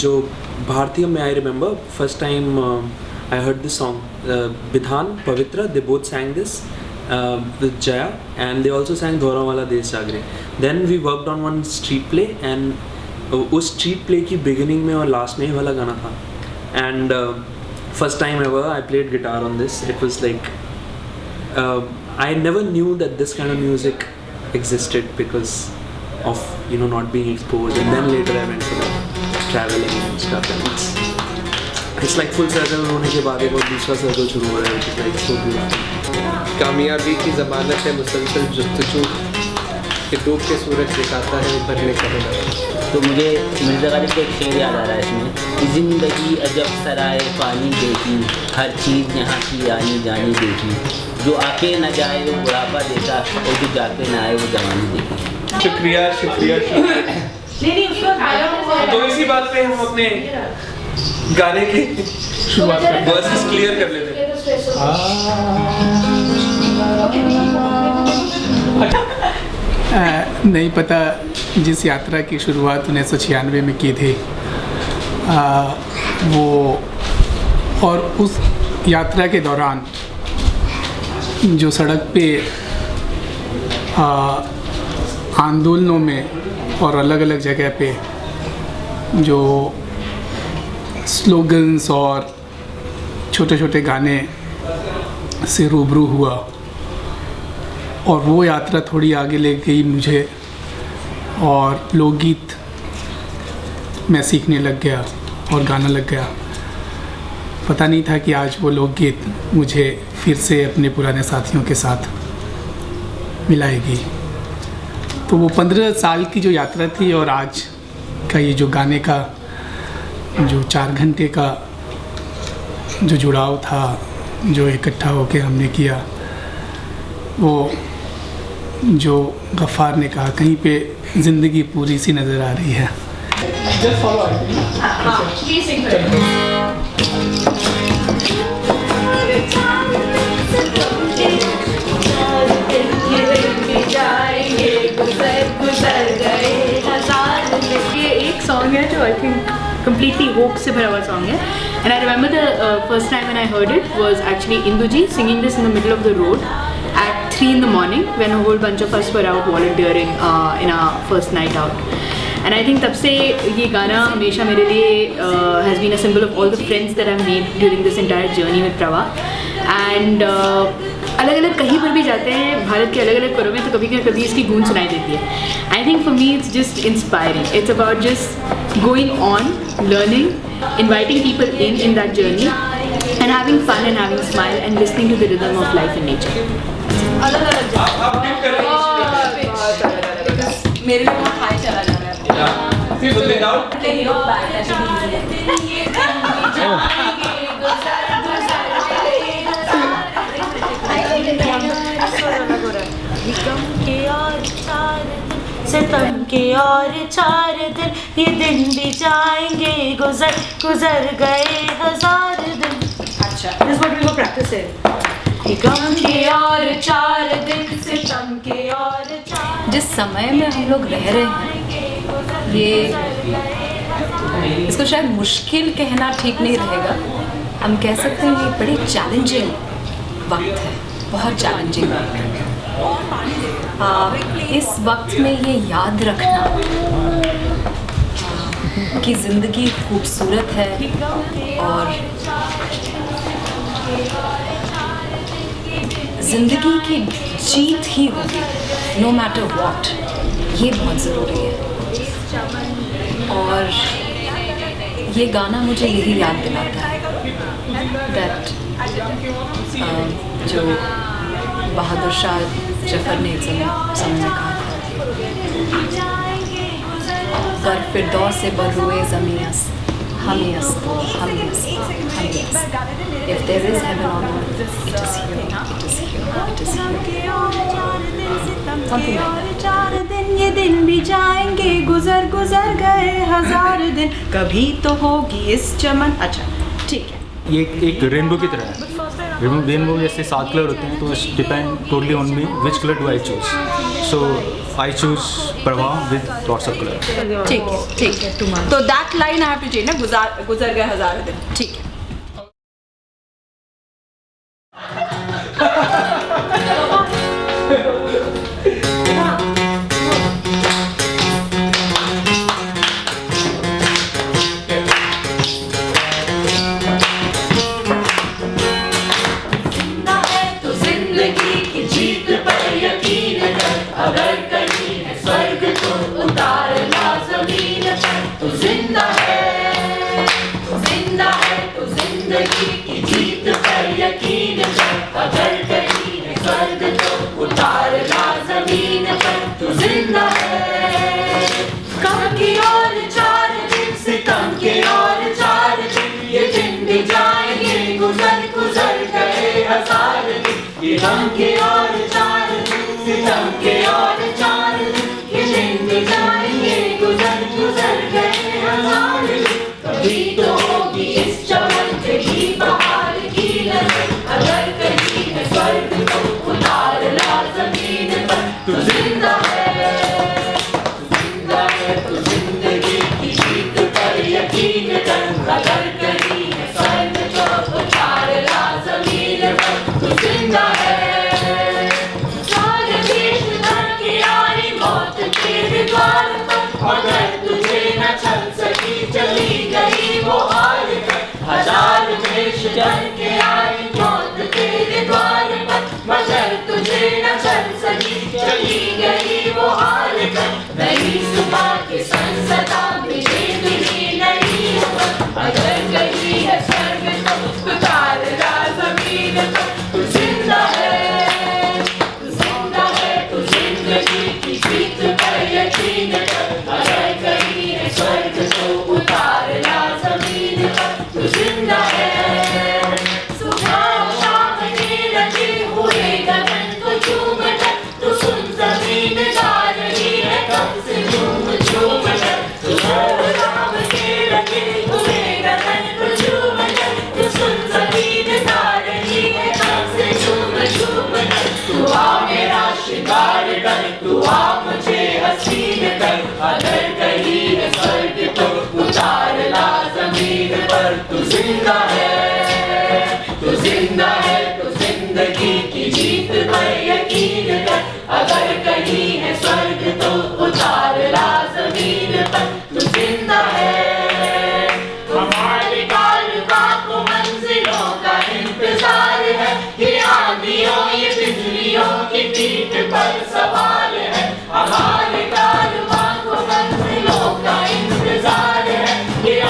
जो भारतीय में I remember first time I heard this song. Bidhan, Pavitra, they both sang this with Jaya, and they also sang Dhora Wala Desh Jagre. Then we worked on one street play, and उस street play की beginning में और last में ये वाला गाना था. And first time ever I played guitar on this. It was like I never knew that this kind of music existed because of not being exposed. And then later I went to traveling and stuff, and it's like full circle होने के बाद एक और दूसरा circle शुरू हो रहा है, which is like so beautiful. कामयाबी की ज़मानत है मुसलसल जुस्तजू कि डूब के सूरज दिखाता है भरने का नज़र. तो मुझे मिर्ज़ा गालिब का एक शेर याद आ रहा है इसमें. ज़िंदगी अजब सराय पानी देखी, हर चीज़ यहाँ की आनी जानी देखी, जो आके न जाए वो बुढ़ापा देखा, और जो जाके ना आए वो जवानी देखी. शुक्रिया शुक्रिया तो इसी बात पे हम अपने गाने की शुरुआत वर्सेस क्लियर कर लेते हैं. नहीं पता जिस यात्रा की शुरुआत 1996 में की थी वो, और उस यात्रा के दौरान जो सड़क पे आंदोलनों में और अलग अलग जगह पे जो स्लोगन्स और छोटे छोटे गाने से रूबरू हुआ, और वो यात्रा थोड़ी आगे ले गई मुझे, और लोकगीत मैं सीखने लग गया और गाना लग गया. पता नहीं था कि आज वो लोकगीत मुझे फिर से अपने पुराने साथियों के साथ मिलाएगी. तो वो 15 साल की जो यात्रा थी और आज का ये जो गाने का जो 4 घंटे का जो जुड़ाव था, जो इकट्ठा होके हमने किया, वो जो गफ़ार ने कहा, कहीं पे ज़िंदगी पूरी सी नज़र आ रही है. ये एक सॉन्ग है जो आई थिंक completely hope से भरा हुआ song है. And I remember the first time when I heard it was actually Induji singing this in the middle of the road at 3 in the morning when a whole bunch of us were out volunteering in our first night out. And I think तब से ये गाना हमेशा मेरे लिए has been a symbol of all the friends that I've made during this entire journey with Prava. And अलग अलग कहीं पर भी जाते हैं भारत के अलग अलग कोनों में, तो कभी कभी इसकी गूंज सुनाई देती है. I think for me it's just inspiring. It's about just going on, learning, inviting people in that journey and having fun and having smile and listening to the rhythm of life in nature. मेरे लिए बहुत high चला जा रहा सितम के और 4 दिन, ये दिन भी जाएंगे गुजर गुजर गए 1000 दिन. अच्छा, this is what we will practice it. गम के और 4 दिन, सितम के और 4. जिस समय में हम लोग रह रहे हैं, ये इसको शायद मुश्किल कहना ठीक नहीं रहेगा. हम कह सकते हैं ये बड़ी चैलेंजिंग वक्त है, बहुत चैलेंजिंग वक्त है. इस वक्त में ये याद रखना कि ज़िंदगी खूबसूरत है और ज़िंदगी की जीत ही होगी नो मैटर व्हाट, ये बहुत ज़रूरी है. और ये गाना मुझे यही याद दिलाता है दैट जो बहादुर शाह जफर ने एक समय में कहा था, पर फिरदौस से बर्रुए ज़मीयस हमें अस्तो हमें अस्तो हमें अस्तो. If there is heaven on earth, it is here, it is here, it is here. Something like that. ये दिन भी जाएंगे गुजर गुजर गए 1000 दिन, कभी तो होगी इस चमन. अच्छा ठीक है. ये एक रेनबो की तरह है. रेनबो जैसे 7 कलर होते हैं, तो depend totally on me which colour do I choose. So I choose Prabha with lots of color. ठीक है तो that line I have to change ना, गुजर गए हजारों दिन, ठीक है।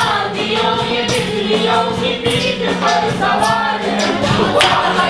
आंधियों ये बिजलियों की पीठ पर सवार है।